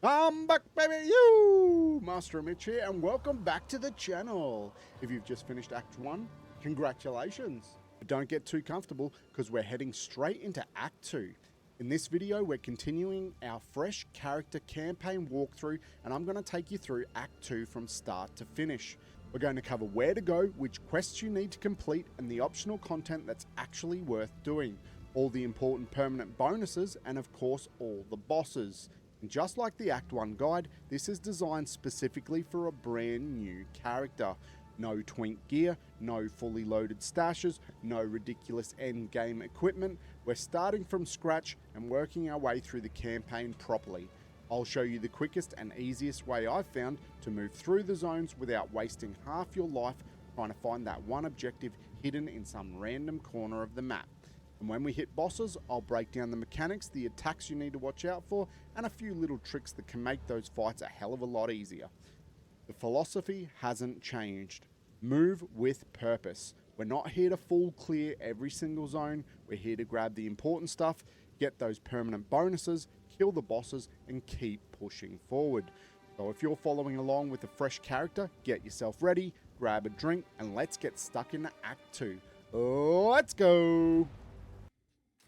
I'm back, baby you! Master Mitch here, and welcome back to the channel. If you've just finished Act 1, congratulations. But don't get too comfortable, because we're heading straight into Act 2. In this video, we're continuing our fresh character campaign walkthrough, and I'm going to take you through Act 2 from start to finish. We're going to cover where to go, which quests you need to complete, and the optional content that's actually worth doing. All the important permanent bonuses, and of course, all the bosses. And just like the Act 1 guide, this is designed specifically for a brand new character. No twink gear, no fully loaded stashes, no ridiculous end game equipment. We're starting from scratch and working our way through the campaign properly. I'll show you the quickest and easiest way I've found to move through the zones without wasting half your life trying to find that one objective hidden in some random corner of the map. And when we hit bosses, I'll break down the mechanics, the attacks you need to watch out for, and a few little tricks that can make those fights a hell of a lot easier. The philosophy hasn't changed. Move with purpose. We're not here to full clear every single zone. We're here to grab the important stuff, get those permanent bonuses, kill the bosses, and keep pushing forward. So if you're following along with a fresh character, get yourself ready, grab a drink, and let's get stuck into Act 2. Let's go!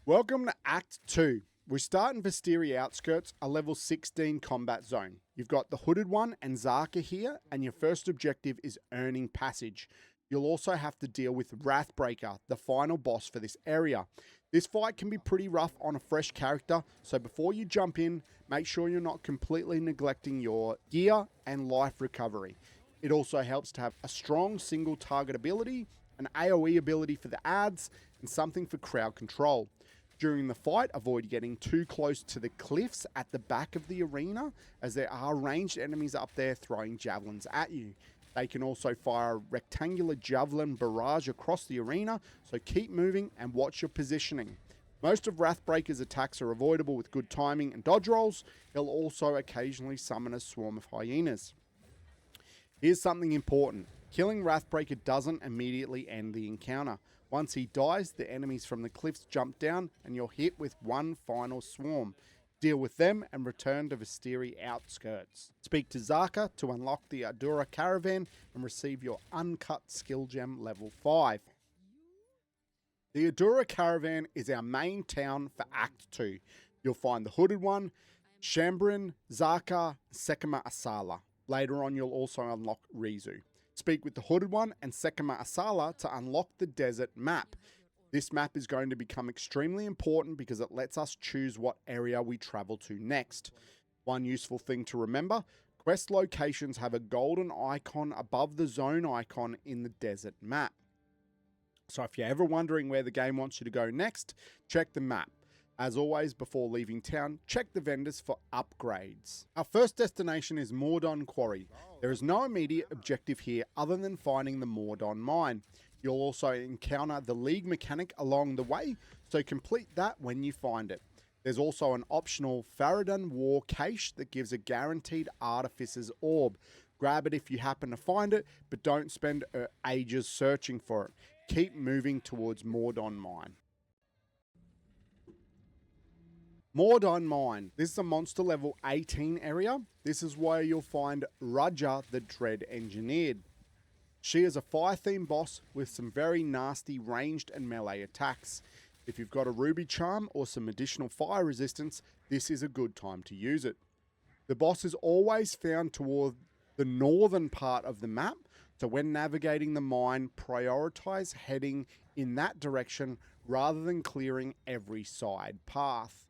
Welcome to Act 2. We start in Vesteria Outskirts, a level 16 combat zone. You've got the Hooded One and Zarka here, and your first objective is earning passage. You'll also have to deal with Wrathbreaker, the final boss for this area. This fight can be pretty rough on a fresh character, so before you jump in, make sure you're not completely neglecting your gear and life recovery. It also helps to have a strong single target ability, an AoE ability for the ads, and something for crowd control. During the fight, avoid getting too close to the cliffs at the back of the arena, as there are ranged enemies up there throwing javelins at you. They can also fire a rectangular javelin barrage across the arena, so keep moving and watch your positioning. Most of Wrathbreaker's attacks are avoidable with good timing and dodge rolls. He'll also occasionally summon a swarm of hyenas. Here's something important. Killing Wrathbreaker doesn't immediately end the encounter. Once he dies, the enemies from the cliffs jump down and you're hit with one final swarm. Deal with them and return to Vesteria Outskirts. Speak to Zarka to unlock the Adura Caravan and receive your uncut skill gem level 5. The Adura Caravan is our main town for Act 2. You'll find the Hooded One, Shambrin, Zarka, Sekima Asala. Later on, you'll also unlock Rizu. Speak with the Hooded One and Sekima Asala to unlock the desert map. This map is going to become extremely important because it lets us choose what area we travel to next. One useful thing to remember, quest locations have a golden icon above the zone icon in the desert map. So if you're ever wondering where the game wants you to go next, check the map. As always, before leaving town, check the vendors for upgrades. Our first destination is Mordon Quarry. There is no immediate objective here other than finding the Mordon mine. You'll also encounter the League mechanic along the way, so complete that when you find it. There's also an optional Faradon War cache that gives a guaranteed Artificer's Orb. Grab it if you happen to find it, but don't spend ages searching for it. Keep moving towards Mordon Mine. Mordon Mine. This is a monster level 18 area. This is where you'll find Raja the Dread Engineered. She is a fire themed boss with some very nasty ranged and melee attacks. If you've got a Ruby Charm or some additional fire resistance, this is a good time to use it. The boss is always found toward the northern part of the map, so when navigating the mine, prioritize heading in that direction rather than clearing every side path.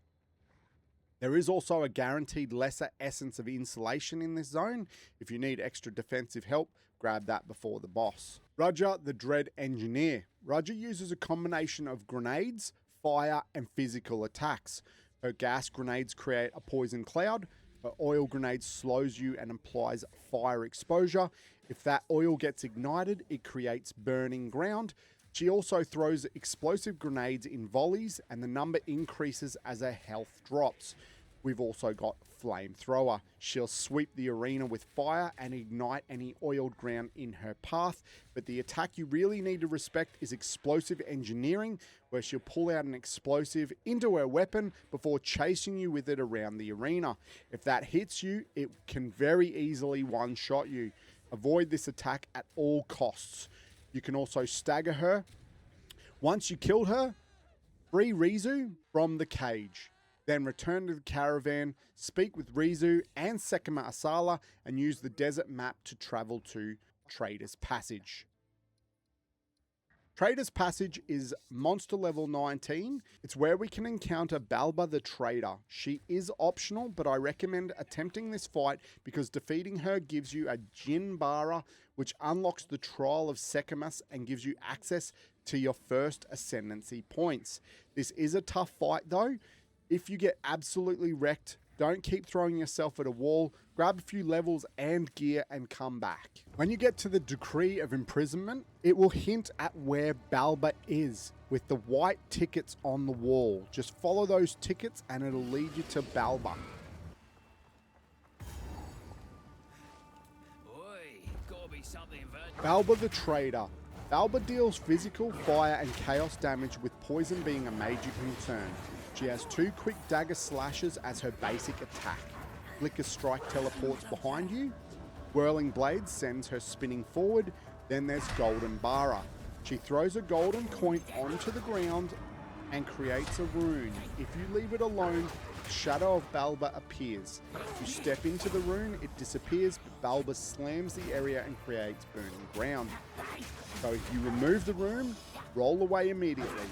There is also a guaranteed lesser essence of insulation in this zone. If you need extra defensive help, grab that before the boss. Raja the Dread Engineer. Raja uses a combination of grenades, fire, and physical attacks. Her gas grenades create a poison cloud. Her oil grenade slows you and implies fire exposure. If that oil gets ignited, it creates burning ground. She also throws explosive grenades in volleys, and the number increases as her health drops. We've also got Flamethrower. She'll sweep the arena with fire and ignite any oiled ground in her path. But the attack you really need to respect is Explosive Engineering, where she'll pull out an explosive into her weapon before chasing you with it around the arena. If that hits you, it can very easily one-shot you. Avoid this attack at all costs. You can also stagger her. Once you killed her, free Rizu from the cage. Then return to the caravan, speak with Rizu and Sekima Asala, and use the desert map to travel to Trader's Passage. Trader's Passage is monster level 19. It's where we can encounter Balba the Trader. She is optional, but I recommend attempting this fight because defeating her gives you a Jin Bara, which unlocks the Trial of Sekimas and gives you access to your first Ascendancy points. This is a tough fight though. If you get absolutely wrecked, don't keep throwing yourself at a wall. Grab a few levels and gear and come back. When you get to the Decree of Imprisonment, it will hint at where Balba is with the white tickets on the wall. Just follow those tickets and it'll lead you to Balba. Balba the Trader. Balba deals physical, fire and chaos damage with poison being a major concern. She has 2 quick dagger slashes as her basic attack. Flicker Strike teleports behind you. Whirling Blade sends her spinning forward. Then there's Golden Bara. She throws a golden coin onto the ground and creates a rune. If you leave it alone, the shadow of Balba appears. If you step into the rune, it disappears, but Balba slams the area and creates burning ground. So if you remove the rune, roll away immediately.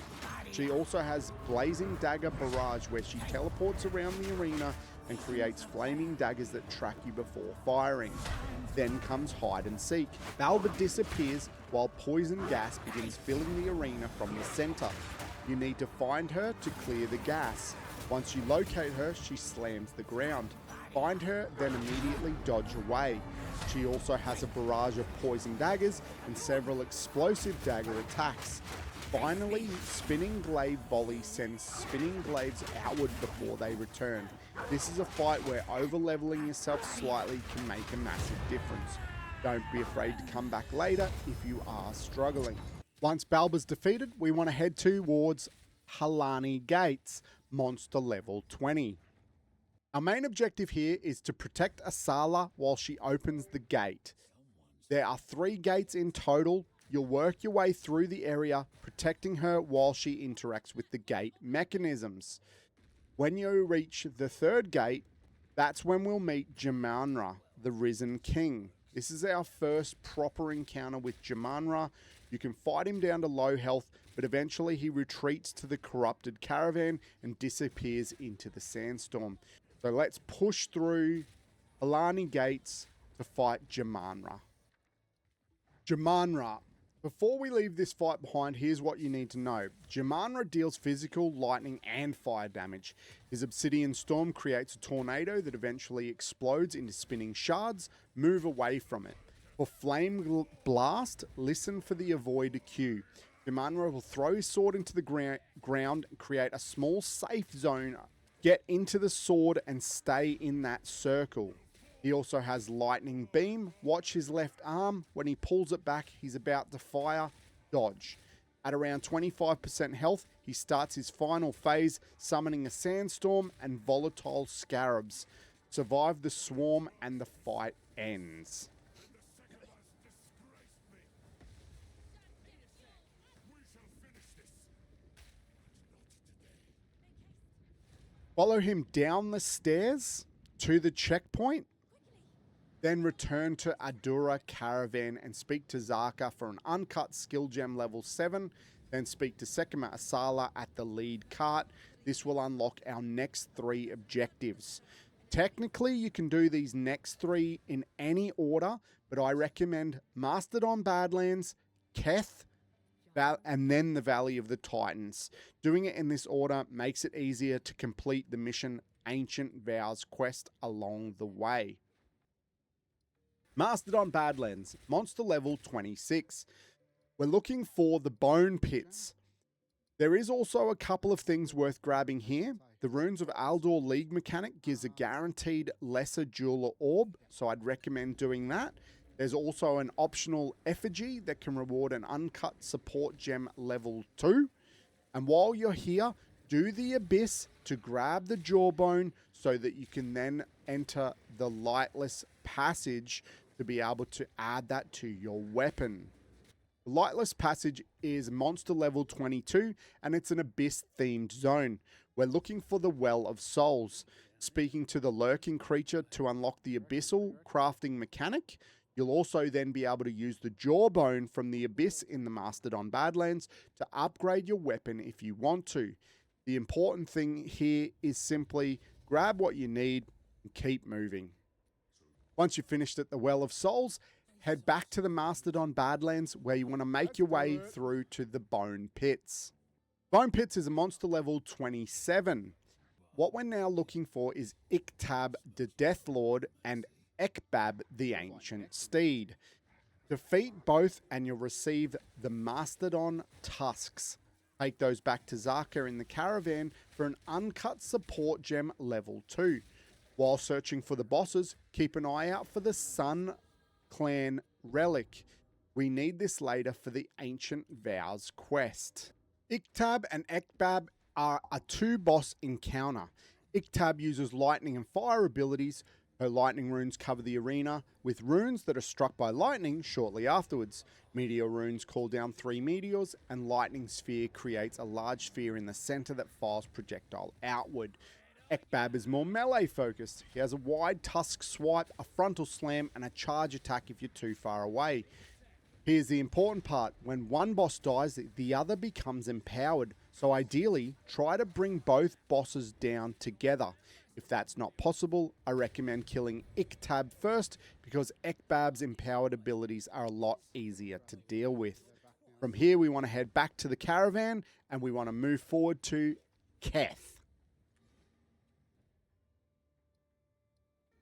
She also has Blazing Dagger Barrage, where she teleports around the arena and creates flaming daggers that track you before firing. Then comes Hide and Seek. Balba disappears while poison gas begins filling the arena from the center. You need to find her to clear the gas. Once you locate her, she slams the ground. Find her, then immediately dodge away. She also has a barrage of poison daggers and several explosive dagger attacks. Finally, Spinning Glaive Volley sends spinning glaives outward before they return. This is a fight where over-leveling yourself slightly can make a massive difference. Don't be afraid to come back later if you are struggling. Once Balba's defeated, we want to head towards Halani Gates, monster level 20. Our main objective here is to protect Asala while she opens the gate. There are 3 gates in total. You'll work your way through the area, protecting her while she interacts with the gate mechanisms. When you reach the 3rd gate, that's when we'll meet Jamanra, the Risen King. This is our first proper encounter with Jamanra. You can fight him down to low health, but eventually he retreats to the corrupted caravan and disappears into the sandstorm. So let's push through Alani Gates to fight Jamanra. Jamanra. Before we leave this fight behind, here's what you need to know. Jamanra deals physical, lightning, and fire damage. His Obsidian Storm creates a tornado that eventually explodes into spinning shards. Move away from it. For Flame Blast, listen for the avoid cue. Jamanra will throw his sword into the ground and create a small safe zone. Get into the sword and stay in that circle. He also has Lightning Beam. Watch his left arm. When he pulls it back, he's about to fire. Dodge. At around 25% health, he starts his final phase, summoning a sandstorm and volatile scarabs. Survive the swarm and the fight ends. Follow him down the stairs to the checkpoint. Then return to Adura Caravan and speak to Zaka for an uncut skill gem level 7. Then speak to Sekima Asala at the lead cart. This will unlock our next 3 objectives. Technically, you can do these next 3 in any order, but I recommend Mastodon Badlands, Keth, and then the Valley of the Titans. Doing it in this order makes it easier to complete the mission Ancient Vows quest along the way. Mastodon Badlands, monster level 26. We're looking for the bone pits. There is also a couple of things worth grabbing here. The Runes of Aldor League mechanic gives a guaranteed lesser jeweler orb, so I'd recommend doing that. There's also an optional effigy that can reward an uncut support gem level 2. And while you're here, do the Abyss to grab the Jawbone so that you can then enter the Lightless Passage to be able to add that to your weapon. The Lightless Passage is monster level 22 and it's an Abyss themed zone. We're looking for the Well of Souls. Speaking to the lurking creature to unlock the Abyssal crafting mechanic. You'll also then be able to use the Jawbone from the Abyss in the Mastodon Badlands to upgrade your weapon if you want to. The important thing here is simply grab what you need and keep moving. Once you've finished at the Well of Souls, head back to the Mastodon Badlands where you want to make your way through to the Bone Pits. Bone Pits is a monster level 27. What we're now looking for is Iktab the Death Lord and Ekbab the Ancient Steed. Defeat both and you'll receive the Mastodon Tusks. Take those back to Zaka in the caravan for an uncut support gem level 2. While searching for the bosses, keep an eye out for the Sun Clan Relic. We need this later for the Ancient Vows quest. Iktab and Ekbab are a 2-boss encounter. Iktab uses lightning and fire abilities. Her lightning runes cover the arena with runes that are struck by lightning shortly afterwards. Meteor runes call down 3 meteors and lightning sphere creates a large sphere in the center that fires projectile outward. Ekbab is more melee focused. He has a wide tusk swipe, a frontal slam and a charge attack if you're too far away. Here's the important part. When one boss dies, the other becomes empowered. So ideally, try to bring both bosses down together. If that's not possible, I recommend killing Iktab first because Ekbab's empowered abilities are a lot easier to deal with. From here, we want to head back to the caravan and we want to move forward to Keth.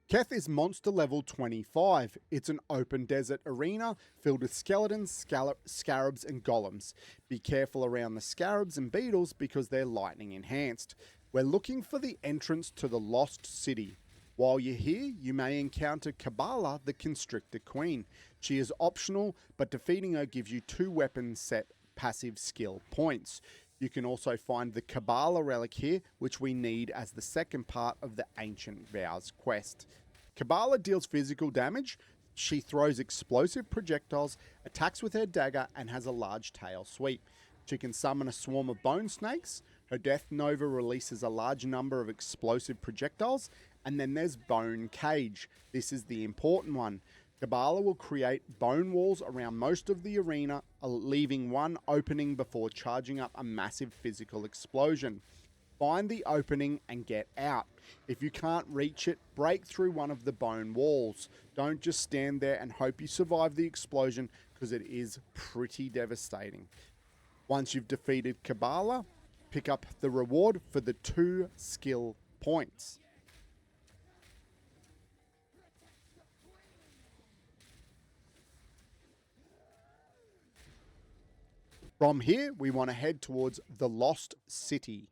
Keth is monster level 25. It's an open desert arena filled with skeletons, scarabs and golems. Be careful around the scarabs and beetles because they're lightning enhanced. We're looking for the entrance to the Lost City. While you're here, you may encounter Kabbalah, the Constrictor Queen. She is optional, but defeating her gives you 2 weapon set passive skill points. You can also find the Kabbalah relic here, which we need as the second part of the Ancient Vows quest. Kabbalah deals physical damage. She throws explosive projectiles, attacks with her dagger, and has a large tail sweep. She can summon a swarm of bone snakes. Her Death Nova releases a large number of explosive projectiles. And then there's Bone Cage. This is the important one. Kabbalah will create bone walls around most of the arena, leaving one opening before charging up a massive physical explosion. Find the opening and get out. If you can't reach it, break through one of the bone walls. Don't just stand there and hope you survive the explosion because it is pretty devastating. Once you've defeated Kabbalah, pick up the reward for the 2 skill points. From here, we want to head towards the Lost City.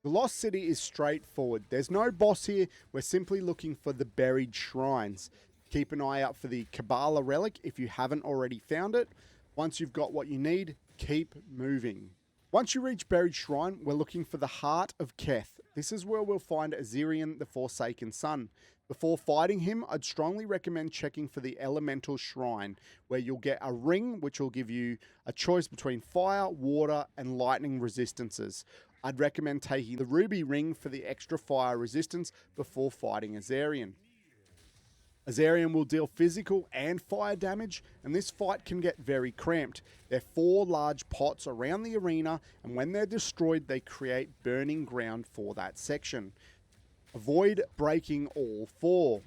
The Lost City is straightforward. There's no boss here. We're simply looking for the buried shrines. Keep an eye out for the Kabbalah relic if you haven't already found it. Once you've got what you need, keep moving. Once you reach Buried Shrine, we're looking for the Heart of Keth. This is where we'll find Azirian, the Forsaken Son. Before fighting him, I'd strongly recommend checking for the Elemental Shrine, where you'll get a ring which will give you a choice between fire, water, and lightning resistances. I'd recommend taking the Ruby Ring for the extra fire resistance before fighting Azirian. Azirian will deal physical and fire damage, and this fight can get very cramped. There are 4 large pots around the arena, and when they're destroyed, they create burning ground for that section. Avoid breaking all 4.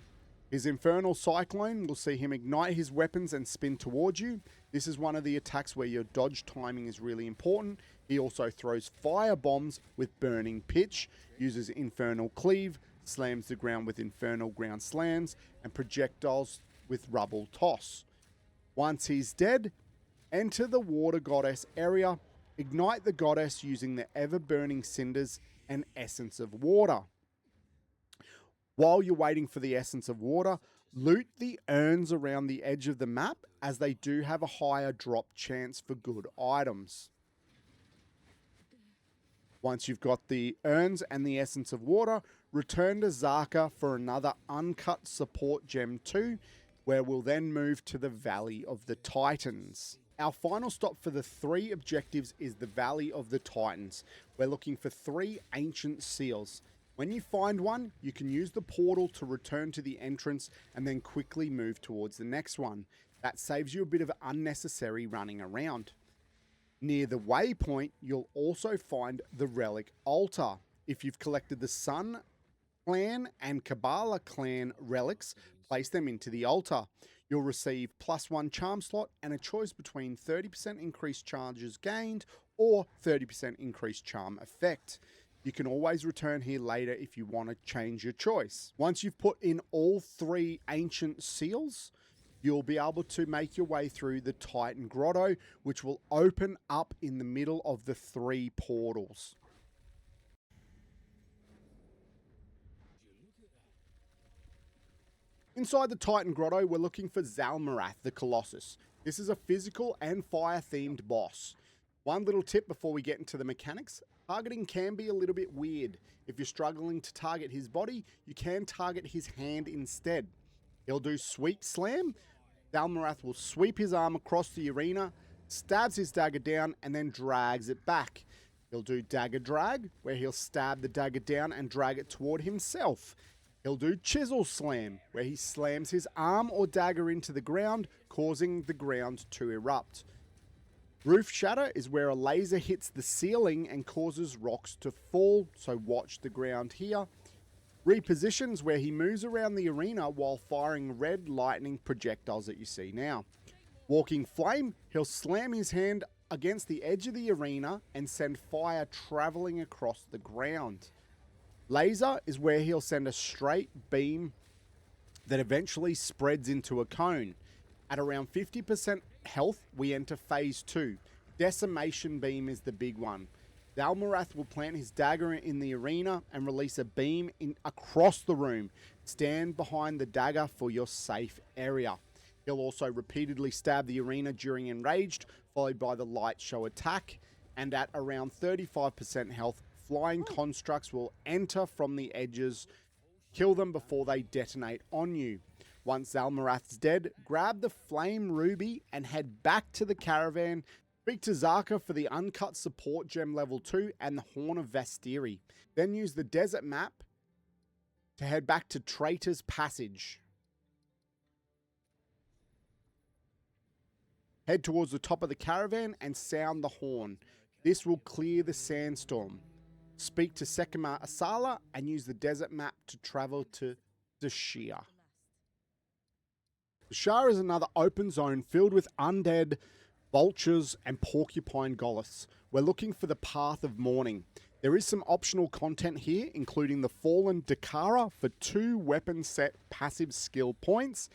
His Infernal Cyclone will see him ignite his weapons and spin towards you. This is one of the attacks where your dodge timing is really important. He also throws fire bombs with Burning Pitch, uses Infernal Cleave, slams the ground with Infernal Ground Slams, and projectiles with Rubble Toss. Once he's dead, enter the Water Goddess area. Ignite the goddess using the ever-burning cinders and essence of water. While you're waiting for the essence of water, loot the urns around the edge of the map, as they do have a higher drop chance for good items. Once you've got the urns and the essence of water, return to Zaka for another uncut support gem 2, where we'll then move to the Valley of the Titans. Our final stop for the 3 objectives is the Valley of the Titans. We're looking for 3 ancient seals. When you find one, you can use the portal to return to the entrance and then quickly move towards the next one. That saves you a bit of unnecessary running around. Near the waypoint, you'll also find the Relic Altar. If you've collected the Sun Clan and Kabbalah Clan relics, place them into the altar. You'll receive +1 charm slot and a choice between 30% increased charges gained or 30% increased charm effect. You can always return here later if you want to change your choice. Once you've put in all 3 ancient seals, you'll be able to make your way through the Titan Grotto, which will open up in the middle of the 3 portals. Inside the Titan Grotto, we're looking for Zalmarath the Colossus. This is a physical and fire-themed boss. One little tip before we get into the mechanics: targeting can be a little bit weird. If you're struggling to target his body, you can target his hand instead. He'll do Sweep Slam. Zalmarath will sweep his arm across the arena, stabs his dagger down, and then drags it back. He'll do Dagger Drag, where he'll stab the dagger down and drag it toward himself. He'll do Chisel Slam, where he slams his arm or dagger into the ground, causing the ground to erupt. Roof Shatter is where a laser hits the ceiling and causes rocks to fall, so watch the ground here. Repositions, where he moves around the arena while firing red lightning projectiles that you see now. Walking Flame, he'll slam his hand against the edge of the arena and send fire traveling across the ground. Laser is where he'll send a straight beam that eventually spreads into a cone. At around 50% health, we enter phase 2. Decimation Beam is the big one. Zalmarath will plant his dagger in the arena and release a beam across the room. Stand behind the dagger for your safe area. He'll also repeatedly stab the arena during Enraged, followed by the Light Show attack. And at around 35% health, flying constructs will enter from the edges. Kill them before they detonate on you. Once Zalmarath's dead, grab the Flame Ruby and head back to the caravan. Speak to Zaka for the uncut support gem level 2 and the Horn of Vastiri. Then use the desert map to head back to Traitor's Passage. Head towards the top of the caravan and sound the horn. This will clear the sandstorm. Speak to Sekima Asala and use the desert map to travel to Dashir. Dashir is another open zone filled with undead, vultures, and porcupine golems. We're looking for the Path of Mourning. There is some optional content here, including the Fallen Dakara for 2 weapon set passive skill points,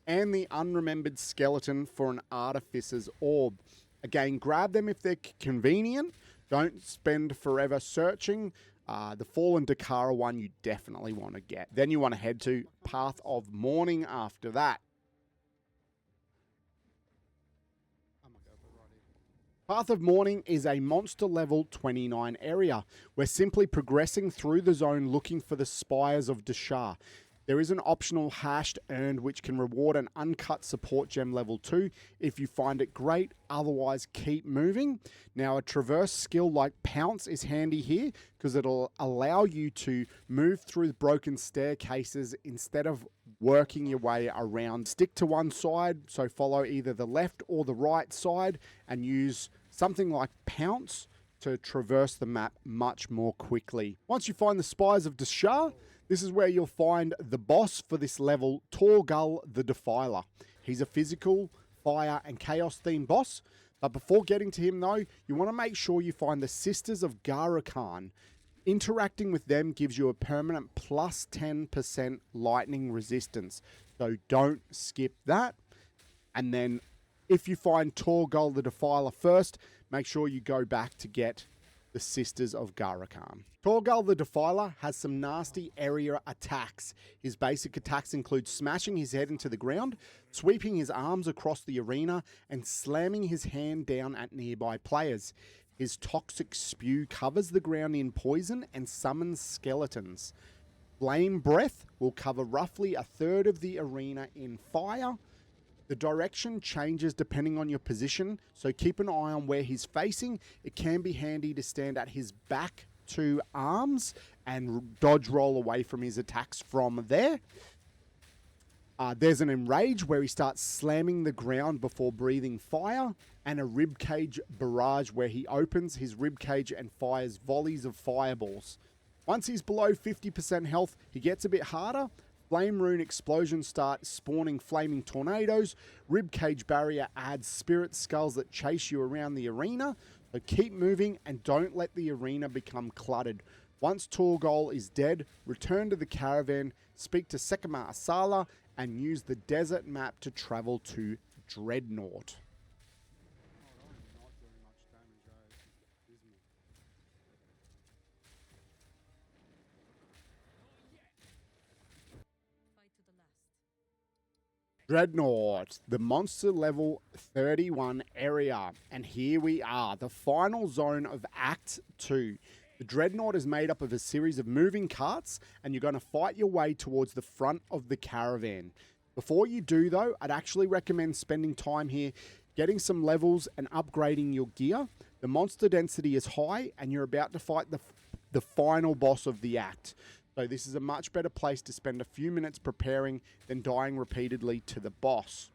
and the Unremembered Skeleton for an Artificer's Orb. Again, grab them if they're convenient. Don't spend forever searching. The Fallen Dakara one you definitely want to get. Then you want to head to Path of Mourning after that. Path of Mourning is a monster level 29 area. We're simply progressing through the zone looking for the Spires of Dashar. There is an optional hashed earned which can reward an uncut support gem level 2 if you find it great, otherwise keep moving. Now a traverse skill like Pounce is handy here because it'll allow you to move through broken staircases instead of working your way around. Stick to one side, so follow either the left or the right side and use something like Pounce to traverse the map much more quickly. Once you find the Spires of Dashar, this is where you'll find the boss for this level, Torgal the Defiler. He's a physical, fire, and chaos themed boss. But before getting to him though, you want to make sure you find the Sisters of Garakan. Interacting with them gives you a permanent plus 10% lightning resistance. So don't skip that. And then if you find Torgal the Defiler first, make sure you go back to get the Sisters of Garakan. Torgal the Defiler has some nasty area attacks. His basic attacks include smashing his head into the ground, sweeping his arms across the arena, and slamming his hand down at nearby players. His toxic spew covers the ground in poison and summons skeletons. Flame Breath will cover roughly a third of the arena in fire. The direction changes depending on your position, so keep an eye on where he's facing. It can be handy to stand at his back 2 arms and dodge roll away from his attacks from there. There's an Enrage where he starts slamming the ground before breathing fire, and a Ribcage Barrage where he opens his ribcage and fires volleys of fireballs. Once he's below 50% health, he gets a bit harder. Flame Rune explosions start spawning flaming tornadoes. Ribcage Barrier adds spirit skulls that chase you around the arena. So keep moving and don't let the arena become cluttered. Once Torgal is dead, return to the caravan, speak to Sekima Asala, and use the desert map to travel to Dreadnought. Dreadnought, the monster level 31 area. And here we are, the final zone of Act 2. The Dreadnought is made up of a series of moving carts, and you're going to fight your way towards the front of the caravan. Before you do, though, I'd actually recommend spending time here, getting some levels and upgrading your gear. The monster density is high, and you're about to fight the final boss of the act. So this is a much better place to spend a few minutes preparing than dying repeatedly to the boss.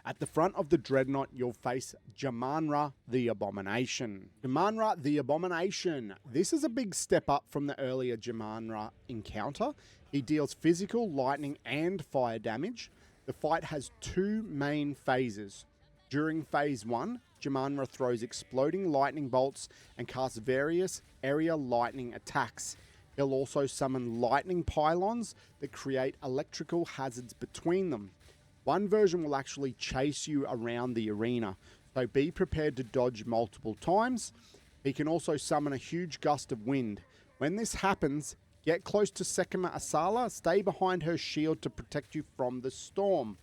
At the front of the Dreadnought, you'll face Jamanra the Abomination. Jamanra the Abomination. This is a big step up from the earlier Jamanra encounter. He deals physical, lightning, and fire damage. The fight has 2 main phases. During phase 1, Jamanra throws exploding lightning bolts and casts various area lightning attacks. He'll also summon lightning pylons that create electrical hazards between them. One version will actually chase you around the arena, so be prepared to dodge multiple times. He can also summon a huge gust of wind. When this happens, get close to Sekima Asala, stay behind her shield to protect you from the storm.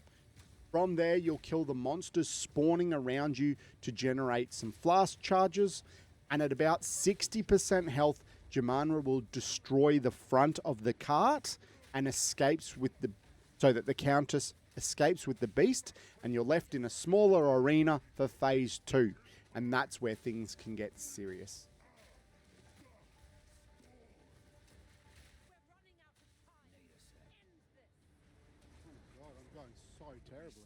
From there, you'll kill the monsters spawning around you to generate some flask charges, and at about 60% health, Jamanra will destroy the front of the cart and escapes with the, so that the Countess escapes with the beast, and you're left in a smaller arena for phase 2, and that's where things can get serious. Oh God, I'm going so terribly.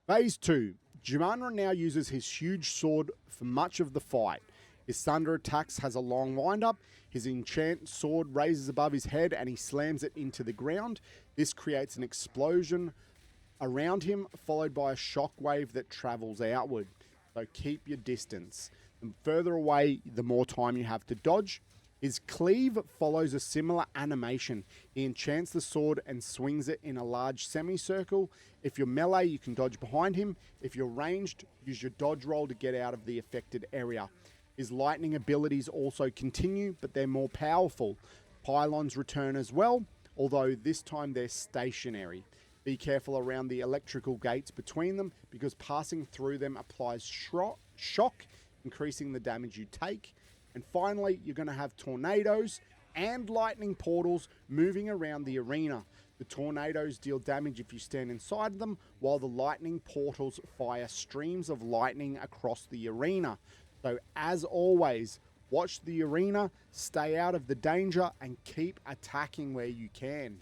Phase 2. Jamanra now uses his huge sword for much of the fight. His thunder attacks has a long wind-up. His enchant sword raises above his head and he slams it into the ground. This creates an explosion around him, followed by a shockwave that travels outward. So keep your distance. The further away, the more time you have to dodge. His cleave follows a similar animation. He enchants the sword and swings it in a large semicircle. If you're melee, you can dodge behind him. If you're ranged, use your dodge roll to get out of the affected area. His lightning abilities also continue, but they're more powerful. Pylons return as well, although this time they're stationary. Be careful around the electrical gates between them, because passing through them applies shock, increasing the damage you take. And finally, you're going to have tornadoes and lightning portals moving around the arena. The tornadoes deal damage if you stand inside them, while the lightning portals fire streams of lightning across the arena. So as always, watch the arena, stay out of the danger, and keep attacking where you can.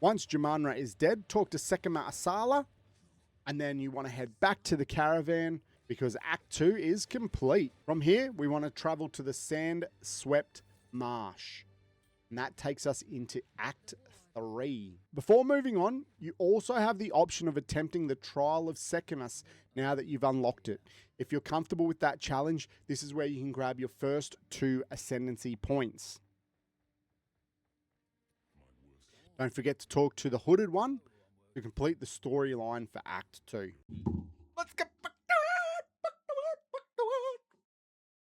Once Jamanra is dead, talk to Sekima Asala, and then you want to head back to the caravan because Act 2 is complete. From here, we want to travel to the sand-swept marsh. And that takes us into Act 3. Before moving on, you also have the option of attempting the Trial of Secundus now that you've unlocked it. If you're comfortable with that challenge, this is where you can grab your first 2 Ascendancy points. Don't forget to talk to the Hooded One to complete the storyline for Act 2. Let's get back